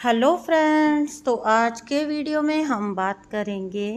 Hello friends, तो आज के वीडियो में हम बात करेंगे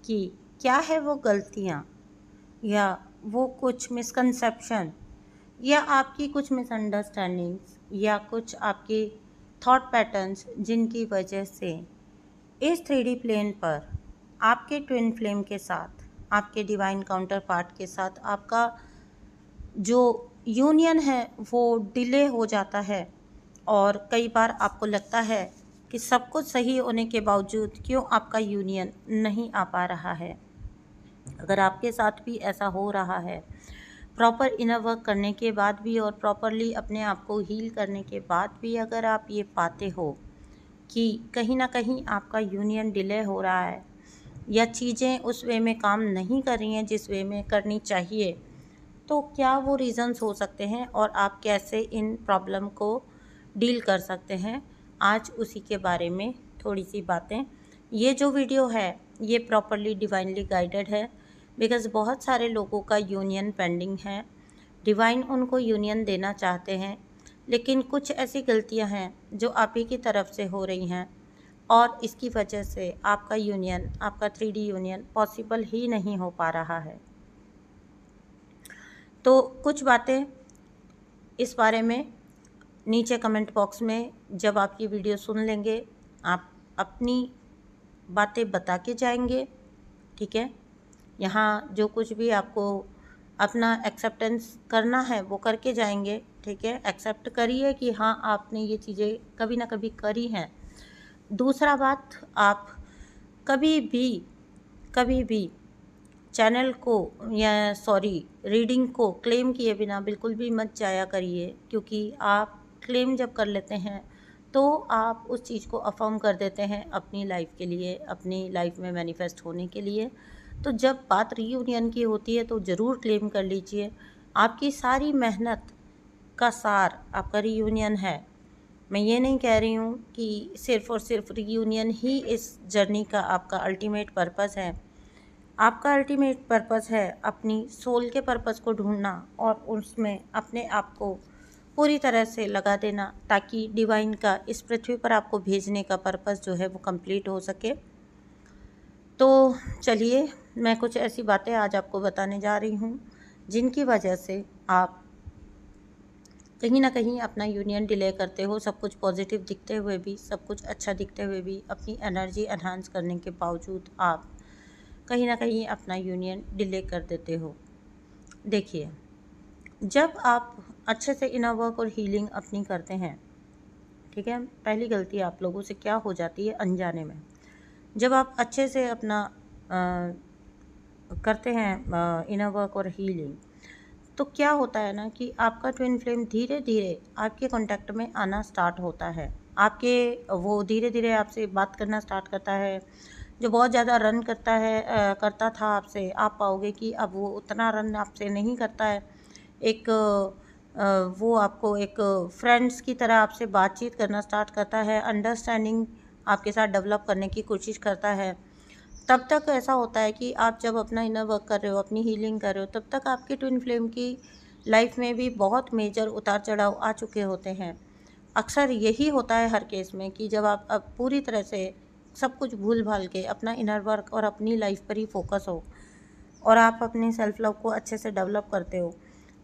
कि क्या है वो गलतियाँ या वो कुछ मिसकंसेप्शन या आपकी कुछ मिसअंडरस्टैंडिंग्स या कुछ आपके थॉट पैटर्न्स जिनकी वजह से इस 3D प्लेन पर आपके ट्विन फ्लेम के साथ, आपके डिवाइन काउंटर पार्ट के साथ आपका जो यूनियन है वो डिले हो जाता है। और कई बार आपको लगता है कि सब कुछ सही होने के बावजूद क्यों आपका यूनियन नहीं आ पा रहा है। अगर आपके साथ भी ऐसा हो रहा है, प्रॉपर इनर वर्क करने के बाद भी और प्रॉपरली अपने आप को हील करने के बाद भी अगर आप ये पाते हो कि कहीं ना कहीं आपका यूनियन डिले हो रहा है या चीज़ें उस वे में काम नहीं कर रही हैं जिस वे में करनी चाहिए, तो क्या वो रीज़न्स हो सकते हैं और आप कैसे इन प्रॉब्लम को डील कर सकते हैं। आज उसी के बारे में थोड़ी सी बातें। ये जो वीडियो है ये प्रॉपरली डिवाइनली गाइडेड है, बिकॉज़ बहुत सारे लोगों का यूनियन पेंडिंग है। डिवाइन उनको यूनियन देना चाहते हैं, लेकिन कुछ ऐसी गलतियां हैं जो आप ही की तरफ से हो रही हैं और इसकी वजह से आपका यूनियन, आपका 3D यूनियन पॉसिबल ही नहीं हो पा रहा है। तो कुछ बातें इस बारे में नीचे कमेंट बॉक्स में जब आप ये वीडियो सुन लेंगे आप अपनी बातें बता के जाएंगे, ठीक है। यहाँ जो कुछ भी आपको अपना एक्सेप्टेंस करना है वो करके जाएंगे, ठीक है। एक्सेप्ट करिए कि हाँ आपने ये चीज़ें कभी ना कभी करी हैं। दूसरा बात, आप कभी भी चैनल को या रीडिंग को क्लेम किए बिना बिल्कुल भी मत जाया करिए, क्योंकि आप क्लेम जब कर लेते हैं तो आप उस चीज़ को अफर्म कर देते हैं अपनी लाइफ के लिए, अपनी लाइफ में मैनिफेस्ट होने के लिए। तो जब बात रीयूनियन की होती है तो ज़रूर क्लेम कर लीजिए। आपकी सारी मेहनत का सार आपका रीयूनियन है। मैं ये नहीं कह रही हूँ कि सिर्फ़ और सिर्फ रीयूनियन ही इस जर्नी का आपका अल्टीमेट पर्पस है। आपका अल्टीमेट पर्पस है अपनी सोल के पर्पस को ढूंढना और उसमें अपने आप को पूरी तरह से लगा देना, ताकि डिवाइन का इस पृथ्वी पर आपको भेजने का पर्पस जो है वो कंप्लीट हो सके। तो चलिए, मैं कुछ ऐसी बातें आज आपको बताने जा रही हूँ जिनकी वजह से आप कहीं ना कहीं अपना यूनियन डिले करते हो। सब कुछ पॉजिटिव दिखते हुए भी, सब कुछ अच्छा दिखते हुए भी, अपनी एनर्जी एनहांस करने के बावजूद आप कहीं ना कहीं अपना यूनियन डिले कर देते हो। देखिए, जब आप अच्छे से इनर वर्क और हीलिंग अपनी करते हैं, ठीक है, पहली गलती आप लोगों से क्या हो जाती है अनजाने में, जब आप अच्छे से अपना करते हैं इनर वर्क और हीलिंग, तो क्या होता है ना कि आपका ट्विन फ्लेम धीरे धीरे आपके कांटेक्ट में आना स्टार्ट होता है। वो धीरे धीरे आपसे बात करना स्टार्ट करता है। जो बहुत ज़्यादा रन करता था आपसे, आप पाओगे कि अब वो उतना रन आपसे नहीं करता है। वो आपको एक फ्रेंड्स की तरह आपसे बातचीत करना स्टार्ट करता है, अंडरस्टैंडिंग आपके साथ डेवलप करने की कोशिश करता है। तब तक ऐसा होता है कि आप जब अपना इनर वर्क कर रहे हो, अपनी हीलिंग कर रहे हो, तब तक आपके ट्विन फ्लेम की लाइफ में भी बहुत मेजर उतार चढ़ाव आ चुके होते हैं। अक्सर यही होता है हर केस में कि जब आप अब पूरी तरह से सब कुछ भूल भाल के अपना इनर वर्क और अपनी लाइफ पर ही फोकस हो और आप अपने सेल्फ लव को अच्छे से डेवलप करते हो,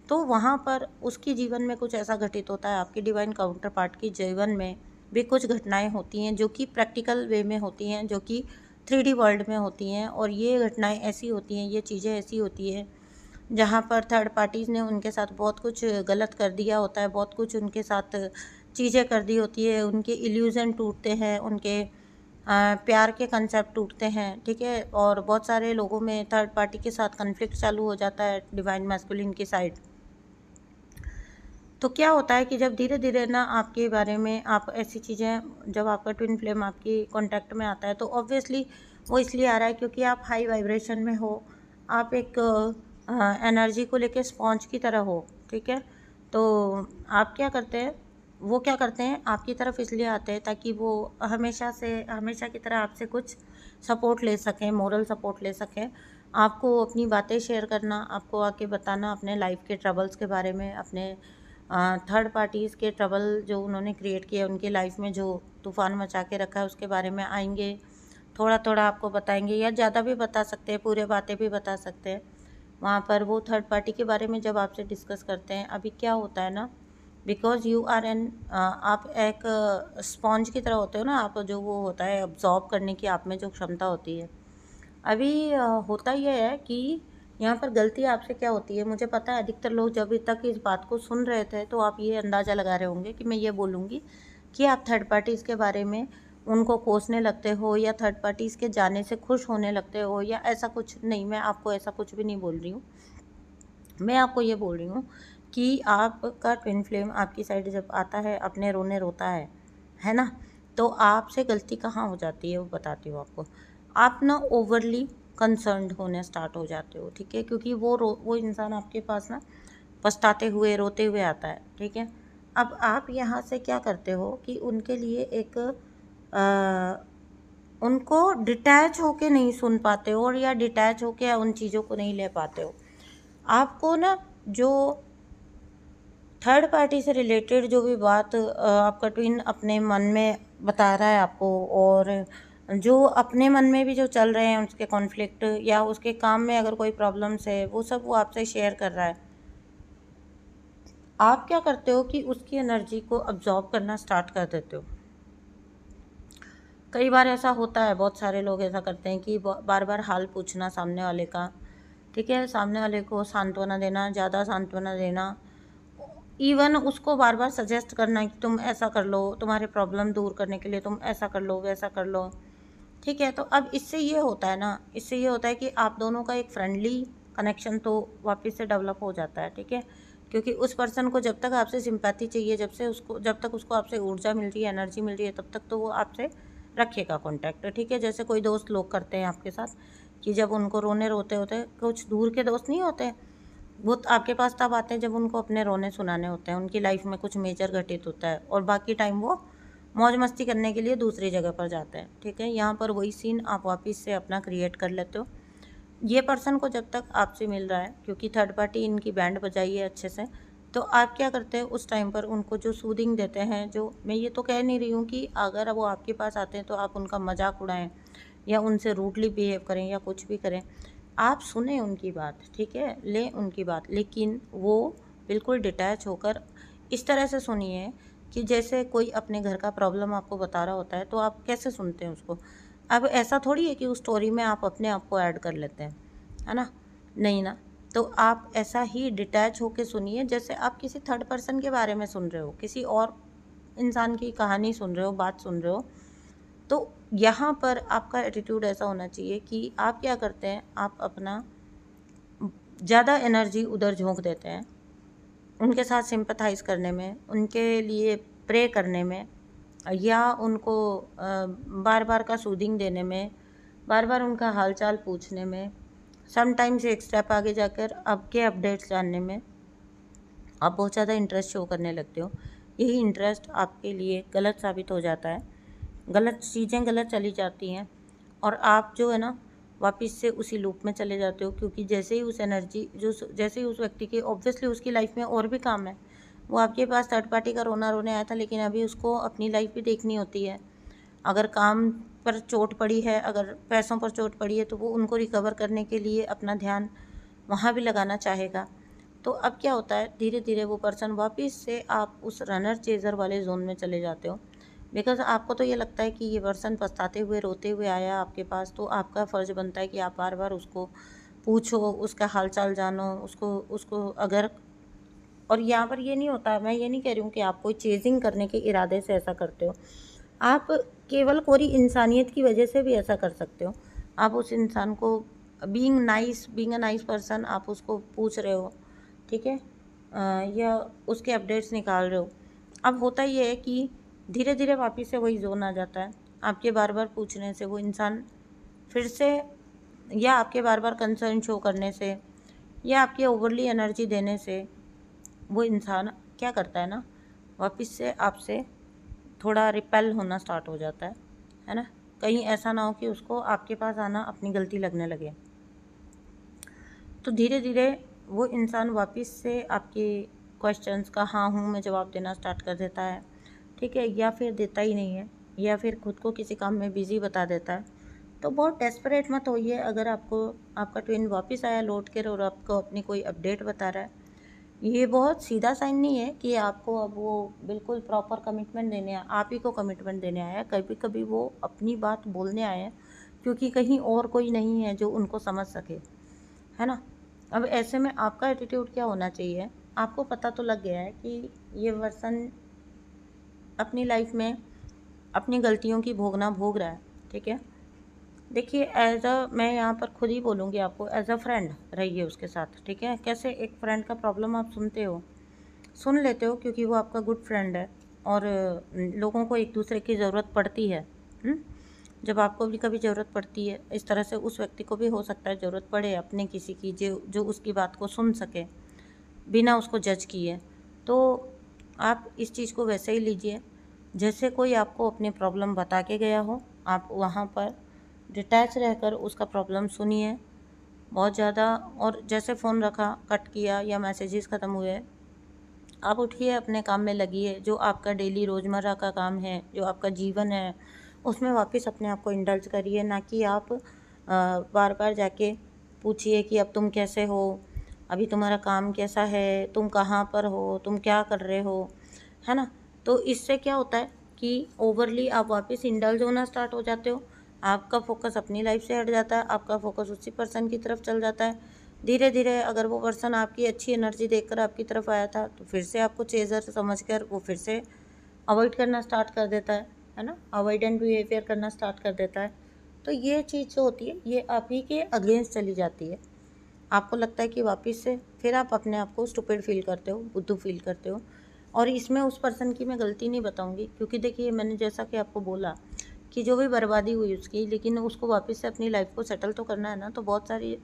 तो वहाँ पर उसकी जीवन में कुछ ऐसा घटित होता है, आपके डिवाइन काउंटर पार्ट की जीवन में भी कुछ घटनाएं होती हैं जो कि प्रैक्टिकल वे में होती हैं, जो कि 3D वर्ल्ड में होती हैं। और ये घटनाएं ऐसी होती हैं, ये चीज़ें ऐसी होती हैं जहाँ पर थर्ड पार्टीज़ ने उनके साथ बहुत कुछ गलत कर दिया होता है, बहुत कुछ उनके साथ चीज़ें कर दी होती है, उनके इल्यूज़न टूटते हैं, उनके प्यार के कंसेप्ट टूटते हैं, ठीक है। और बहुत सारे लोगों में थर्ड पार्टी के साथ कन्फ्लिक्ट चालू हो जाता है डिवाइन मैस्कुलिन की साइड। तो क्या होता है कि जब धीरे धीरे ना आपके बारे में आप ऐसी चीज़ें, जब आपका ट्विन फ्लेम आपकी कांटेक्ट में आता है तो ऑब्वियसली वो इसलिए आ रहा है क्योंकि आप हाई वाइब्रेशन में हो, आप एक एनर्जी को लेके स्पॉन्ज की तरह हो, ठीक है। तो आप क्या करते हैं, वो क्या करते हैं आपकी तरफ इसलिए आते हैं ताकि वो हमेशा की तरह आपसे कुछ सपोर्ट ले सकें, मोरल सपोर्ट ले सकें। आपको अपनी बातें शेयर करना, आपको आके बताना अपने लाइफ के ट्रबल्स के बारे में, अपने थर्ड पार्टीज़ के ट्रबल जो उन्होंने क्रिएट किया, उनकी लाइफ में जो तूफ़ान मचा के रखा है उसके बारे में आएंगे, थोड़ा थोड़ा आपको बताएंगे या ज़्यादा भी बता सकते हैं, पूरे बातें भी बता सकते हैं। वहाँ पर वो थर्ड पार्टी के बारे में जब आपसे डिस्कस करते हैं, अभी क्या होता है ना, बिकॉज यू आर एन, आप एक स्पॉन्ज की तरह होते हो ना, आप जो वो होता है अब्जॉर्ब करने की आप में जो क्षमता होती है। अभी होता यह है कि यहाँ पर गलती आपसे क्या होती है, मुझे पता है अधिकतर लोग जब तक इस बात को सुन रहे थे तो आप ये अंदाज़ा लगा रहे होंगे कि मैं ये बोलूँगी कि आप थर्ड पार्टीज़ के बारे में उनको कोसने लगते हो या थर्ड पार्टीज़ के जाने से खुश होने लगते हो या ऐसा कुछ नहीं। मैं आपको ऐसा कुछ भी नहीं बोल रही हूँ। मैं आपको ये बोल रही हूँ कि आपका ट्विन फ्लेम आपकी साइड जब आता है, अपने रोने रोता है ना, तो आपसे गलती कहाँ हो जाती है वो बताती हूँ आपको। आप ना ओवरली कंसर्न्ड होने स्टार्ट हो जाते हो, ठीक है, क्योंकि वो इंसान आपके पास ना पछताते हुए रोते हुए आता है, ठीक है। अब आप यहाँ से क्या करते हो कि उनके लिए एक उनको डिटैच होके नहीं सुन पाते हो और या डिटैच होके उन चीज़ों को नहीं ले पाते हो। आपको ना जो थर्ड पार्टी से रिलेटेड जो भी बात आपका ट्विन अपने मन में बता रहा है आपको, और जो अपने मन में भी जो चल रहे हैं उसके कॉन्फ्लिक्ट या उसके काम में अगर कोई प्रॉब्लम्स है, वो सब वो आपसे शेयर कर रहा है। आप क्या करते हो कि उसकी एनर्जी को अब्जॉर्ब करना स्टार्ट कर देते हो। कई बार ऐसा होता है, बहुत सारे लोग ऐसा करते हैं कि बार बार हाल पूछना सामने वाले का, ठीक है, सामने वाले को सांत्वना देना, ज़्यादा सांत्वना देना, इवन उसको बार बार सजेस्ट करना कि तुम ऐसा कर लो, तुम्हारे प्रॉब्लम दूर करने के लिए तुम ऐसा कर लो, वैसा कर लो, ठीक है। तो अब इससे ये होता है ना, इससे ये होता है कि आप दोनों का एक फ्रेंडली कनेक्शन तो वापस से डेवलप हो जाता है, ठीक है, क्योंकि उस पर्सन को जब तक आपसे सिंपैथी चाहिए, जब तक उसको आपसे ऊर्जा मिल रही है, एनर्जी मिल रही है, तब तक तो वो आपसे रखेगा कॉन्टैक्ट, ठीक है। जैसे कोई दोस्त लोग करते हैं आपके साथ कि जब उनको रोने रोते होते, कुछ दूर के दोस्त नहीं होते, वो आपके पास तब आते हैं जब उनको अपने रोने सुनाने होते हैं, उनकी लाइफ में कुछ मेजर घटित होता है, और बाकी टाइम वो मौज मस्ती करने के लिए दूसरी जगह पर जाते हैं, ठीक है। यहाँ पर वही सीन आप वापस से अपना क्रिएट कर लेते हो। ये पर्सन को जब तक आपसे मिल रहा है, क्योंकि थर्ड पार्टी इनकी बैंड बजाई है अच्छे से, तो आप क्या करते हैं उस टाइम पर उनको जो सूदिंग देते हैं, जो मैं ये तो कह नहीं रही हूँ कि अगर वो आपके पास आते हैं तो आप उनका मजाक उड़ाएं या उनसे रूडली बिहेव करें या कुछ भी करें। आप सुने उनकी बात, ठीक है, लें उनकी बात, लेकिन वो बिल्कुल डिटैच होकर इस तरह से सुनिए कि जैसे कोई अपने घर का प्रॉब्लम आपको बता रहा होता है, तो आप कैसे सुनते हैं उसको। अब ऐसा थोड़ी है कि उस स्टोरी में आप अपने आप को ऐड कर लेते हैं, है ना, नहीं ना। तो आप ऐसा ही डिटैच होके सुनिए जैसे आप किसी थर्ड पर्सन के बारे में सुन रहे हो, किसी और इंसान की कहानी सुन रहे हो, बात सुन रहे हो। तो यहाँ पर आपका एटीट्यूड ऐसा होना चाहिए कि आप क्या करते हैं, आप अपना ज़्यादा एनर्जी उधर झोंक देते हैं, उनके साथ सिंपथाइज़ करने में, उनके लिए प्रे करने में, या उनको बार बार का सूदिंग देने में, बार बार उनका हालचाल पूछने में, समटाइम्स एक स्टेप आगे जाकर आपके अपडेट्स जानने में आप बहुत ज़्यादा इंटरेस्ट शो करने लगते हो। यही इंटरेस्ट आपके लिए गलत साबित हो जाता है, गलत चीज़ें गलत चली जाती हैं, और आप जो है ना वापस से उसी लूप में चले जाते हो, क्योंकि जैसे ही उस एनर्जी जैसे ही उस व्यक्ति की ऑब्वियसली उसकी लाइफ में और भी काम है, वो आपके पास थर्ड पार्टी का रोना रोने आया था, लेकिन अभी उसको अपनी लाइफ भी देखनी होती है। अगर काम पर चोट पड़ी है, अगर पैसों पर चोट पड़ी है, तो वो उनको रिकवर करने के लिए अपना ध्यान वहाँ भी लगाना चाहेगा। तो अब क्या होता है, धीरे धीरे वो पर्सन वापस से आप उस रनर चेजर वाले जोन में चले जाते हो, बिकॉज आपको तो ये लगता है कि ये पर्सन पछताते हुए रोते हुए आया आपके पास, तो आपका फ़र्ज़ बनता है कि आप बार बार उसको पूछो, उसका हालचाल जानो, उसको उसको अगर, और यहाँ पर ये नहीं होता, मैं ये नहीं कह रही हूँ कि आप कोई चेजिंग करने के इरादे से ऐसा करते हो, आप केवल कोई इंसानियत की वजह से भी ऐसा कर सकते हो। आप उस इंसान को बीइंग अ नाइस पर्सन आप उसको पूछ रहे हो, ठीक है, या उसके अपडेट्स निकाल रहे हो। अब होता ये है कि धीरे धीरे वापस से वही जोन आ जाता है, आपके बार बार पूछने से वो इंसान फिर से, या आपके बार बार कंसर्न शो करने से, या आपके ओवरली एनर्जी देने से वो इंसान क्या करता है ना, वापस से आपसे थोड़ा रिपेल होना स्टार्ट हो जाता है ना। कहीं ऐसा ना हो कि उसको आपके पास आना अपनी गलती लगने लगे। तो धीरे धीरे वो इंसान वापस से आपकी क्वेश्चंस का हाँ हूँ में जवाब देना स्टार्ट कर देता है, ठीक है, या फिर देता ही नहीं है, या फिर खुद को किसी काम में बिजी बता देता है। तो बहुत डेस्परेट मत होइए अगर आपको आपका ट्विन वापस आया लौट कर और आपको अपनी कोई अपडेट बता रहा है। ये बहुत सीधा साइन नहीं है कि आपको अब वो बिल्कुल प्रॉपर कमिटमेंट देने आया, आप ही को कमिटमेंट देने आया है। कभी कभी वो अपनी बात बोलने आए हैं क्योंकि कहीं और कोई नहीं है जो उनको समझ सके, है ना। अब ऐसे में आपका एटीट्यूड क्या होना चाहिए, आपको पता तो लग गया है कि ये पर्सन अपनी लाइफ में अपनी गलतियों की भोगना भोग रहा है, ठीक है। देखिए एज अ मैं यहाँ पर खुद ही बोलूँगी आपको, एज अ फ्रेंड रहिए उसके साथ, ठीक है। कैसे एक फ्रेंड का प्रॉब्लम आप सुनते हो, सुन लेते हो क्योंकि वो आपका गुड फ्रेंड है और लोगों को एक दूसरे की ज़रूरत पड़ती है। जब आपको भी कभी ज़रूरत पड़ती है इस तरह से उस व्यक्ति को भी हो सकता है ज़रूरत पड़े अपने किसी की जो जो उसकी बात को सुन सके बिना उसको जज किए। तो आप इस चीज़ को वैसे ही लीजिए जैसे कोई आपको अपनी प्रॉब्लम बता के गया हो। आप वहाँ पर डिटैच रहकर उसका प्रॉब्लम सुनिए बहुत ज़्यादा, और जैसे फ़ोन रखा कट किया या मैसेजेस ख़त्म हुए, आप उठिए अपने काम में लगिए, जो आपका डेली रोज़मर्रा का काम है, जो आपका जीवन है, उसमें वापस अपने आप को इंडल्ज करिए। ना कि आप बार बार जाके पूछिए कि अब तुम कैसे हो, अभी तुम्हारा काम कैसा है, तुम कहाँ पर हो, तुम क्या कर रहे हो, है ना। तो इससे क्या होता है कि ओवरली आप वापस इंडल्ज होना स्टार्ट हो जाते हो, आपका फोकस अपनी लाइफ से हट जाता है, आपका फोकस उसी पर्सन की तरफ चल जाता है। धीरे धीरे अगर वो पर्सन आपकी अच्छी एनर्जी देखकर आपकी तरफ आया था तो फिर से आपको चेज़र समझकर वो फिर से अवॉइड करना स्टार्ट कर देता है ना, अवॉइडेंट बिहेवियर करना स्टार्ट कर देता है। तो ये चीज़ जो होती है ये आप ही के अगेंस्ट चली जाती है। आपको लगता है कि वापस से फिर आप अपने आप को स्टूपिड फील करते हो, बुद्धू फील करते हो। और इसमें उस पर्सन की मैं गलती नहीं बताऊंगी क्योंकि देखिए मैंने जैसा कि आपको बोला कि जो भी बर्बादी हुई उसकी, लेकिन उसको वापस से अपनी लाइफ को सेटल तो करना है ना। तो बहुत सारी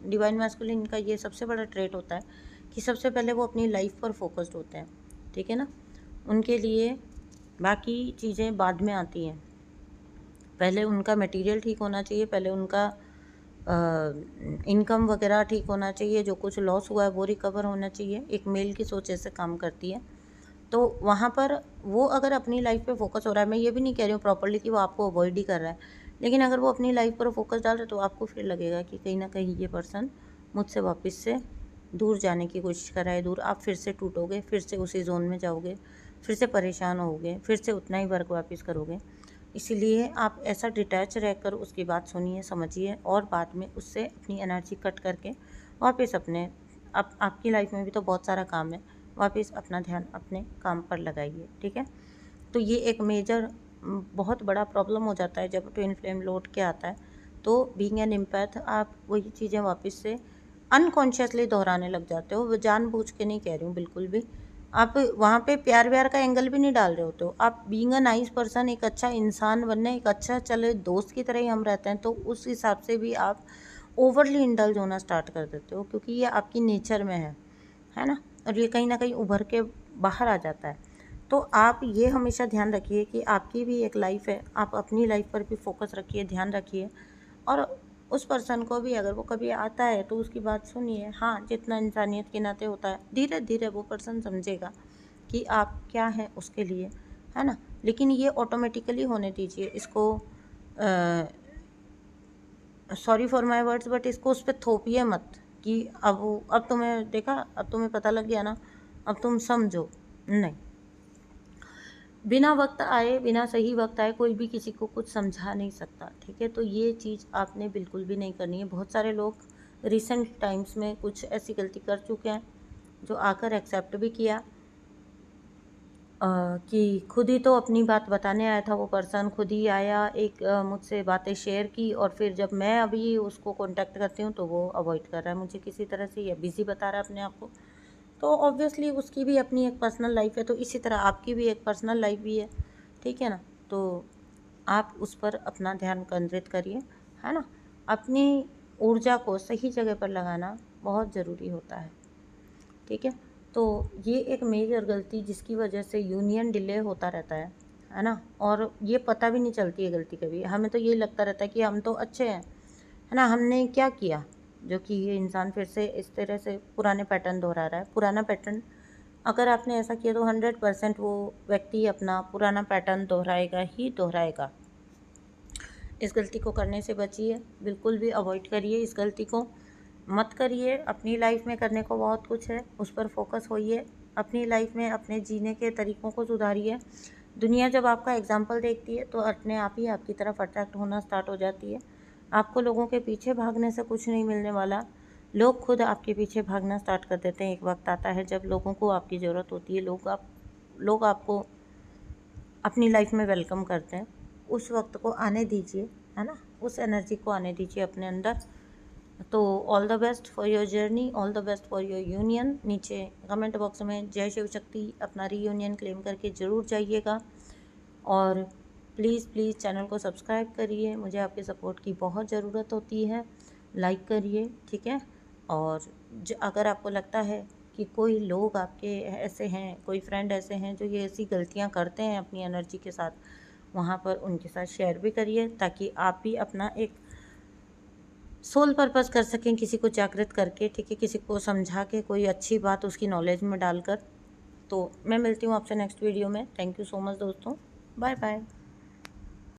डिवाइन मैस्कुलिन का ये सबसे बड़ा ट्रेट होता है कि सबसे पहले वो अपनी लाइफ पर फोकस्ड होते हैं, ठीक है ना। उनके लिए बाकी चीज़ें बाद में आती हैं, पहले उनका मटेरियल ठीक होना चाहिए, पहले उनका इनकम वगैरह ठीक होना चाहिए, जो कुछ लॉस हुआ है वो रिकवर होना चाहिए। एक मेल की सोच ऐसे काम करती है। तो वहाँ पर वो अगर अपनी लाइफ पे फोकस हो रहा है, मैं ये भी नहीं कह रही हूँ प्रॉपर्ली कि वो आपको अवॉइड ही कर रहा है, लेकिन अगर वो अपनी लाइफ पर फोकस डाल रहा है तो आपको फिर लगेगा कि कहीं ना कहीं ये पर्सन मुझसे वापस से दूर जाने की कोशिश कर रहा है। दूर आप फिर से टूटोगे, फिर से उसी जोन में जाओगे, फिर से परेशान होगे, फिर से उतना ही वर्क वापस करोगे। इसीलिए आप ऐसा डिटैच रहकर उसकी बात सुनिए, समझिए और बाद में उससे अपनी एनर्जी कट करके वापस अपने आपकी लाइफ में भी तो बहुत सारा काम है, वापस अपना ध्यान अपने काम पर लगाइए, ठीक है। तो ये एक मेजर बहुत बड़ा प्रॉब्लम हो जाता है जब ट्विन फ्लेम लौट के आता है। तो बीइंग एन एम्पैथ आप वही चीज़ें वापस से अनकॉन्शियसली दोहराने लग जाते हो। वो जानबूझ के नहीं कह रही हूँ बिल्कुल भी, आप वहाँ पे प्यार व्यार का एंगल भी नहीं डाल रहे होते हो। आप बीइंग अ नाइस पर्सन, एक अच्छा इंसान बनने, एक अच्छा चले दोस्त की तरह ही हम रहते हैं, तो उस हिसाब से भी आप ओवरली इंडल्ज होना स्टार्ट कर देते हो क्योंकि ये आपकी नेचर में है ना। और ये कहीं ना कहीं उभर के बाहर आ जाता है। तो आप ये हमेशा ध्यान रखिए कि आपकी भी एक लाइफ है, आप अपनी लाइफ पर भी फोकस रखिए, ध्यान रखिए। और उस पर्सन को भी अगर वो कभी आता है तो उसकी बात सुनिए। हाँ, जितना इंसानियत के नाते होता है, धीरे धीरे वो पर्सन समझेगा कि आप क्या हैं उसके लिए, है ना। लेकिन ये ऑटोमेटिकली होने दीजिए इसको, sorry for my words but इसको उस पर थोपिए मत कि अब तुम्हें देखा, अब तुम्हें पता लग गया ना, अब तुम समझो। नहीं, बिना वक्त आए, बिना सही वक्त आए कोई भी किसी को कुछ समझा नहीं सकता, ठीक है। तो ये चीज़ आपने बिल्कुल भी नहीं करनी है। बहुत सारे लोग रिसेंट टाइम्स में कुछ ऐसी गलती कर चुके हैं जो आकर एक्सेप्ट भी किया कि खुद ही तो अपनी बात बताने आया था वो पर्सन, खुद ही आया, एक मुझसे बातें शेयर की, और फिर जब मैं अभी उसको कांटेक्ट करती हूँ तो वो अवॉइड कर रहा है मुझे किसी तरह से, या बिज़ी बता रहा है अपने आप को। तो ऑब्वियसली उसकी भी अपनी एक पर्सनल लाइफ है, तो इसी तरह आपकी भी एक पर्सनल लाइफ भी है, ठीक है ना। तो आप उस पर अपना ध्यान केंद्रित करिए, है ना। अपनी ऊर्जा को सही जगह पर लगाना बहुत ज़रूरी होता है, ठीक है। तो ये एक मेजर गलती जिसकी वजह से यूनियन डिले होता रहता है ना। और ये पता भी नहीं चलती है गलती कभी, हमें तो ये लगता रहता है कि हम तो अच्छे हैं, है ना, हमने क्या किया जो कि ये इंसान फिर से इस तरह से पुराने पैटर्न दोहरा रहा है। पुराना पैटर्न अगर आपने ऐसा किया तो 100% वो व्यक्ति अपना पुराना पैटर्न दोहराएगा ही दोहराएगा। इस गलती को करने से बचिए, बिल्कुल भी अवॉइड करिए, इस गलती को मत करिए। अपनी लाइफ में करने को बहुत कुछ है, उस पर फोकस होइए। अपनी लाइफ में अपने जीने के तरीक़ों को सुधारिए। दुनिया जब आपका एग्जाम्पल देखती है तो अपने आप ही आपकी तरफ अट्रैक्ट होना स्टार्ट हो जाती है। आपको लोगों के पीछे भागने से कुछ नहीं मिलने वाला, लोग खुद आपके पीछे भागना स्टार्ट कर देते हैं। एक वक्त आता है जब लोगों को आपकी ज़रूरत होती है, लोग आपको अपनी लाइफ में वेलकम करते हैं। उस वक्त को आने दीजिए, है ना, उस एनर्जी को आने दीजिए अपने अंदर। तो all the best for your journey, all the best for your union. नीचे कमेंट बॉक्स में जय शिव शक्ति अपना रीयूनियन क्लेम करके ज़रूर जाइएगा। और प्लीज़ प्लीज़ चैनल को सब्सक्राइब करिए, मुझे आपके सपोर्ट की बहुत ज़रूरत होती है। लाइक करिए, ठीक है। और अगर आपको लगता है कि कोई लोग आपके ऐसे हैं, कोई फ्रेंड ऐसे हैं जो ये ऐसी गलतियां करते हैं अपनी एनर्जी के साथ, वहाँ पर उनके साथ शेयर भी करिए, ताकि आप भी अपना एक सोल पर्पस कर सकें, किसी को जागृत करके, ठीक है, किसी को समझा के, कोई अच्छी बात उसकी नॉलेज में डालकर। तो मैं मिलती हूँ आपसे नेक्स्ट वीडियो में। थैंक यू सो मच दोस्तों, बाय बाय।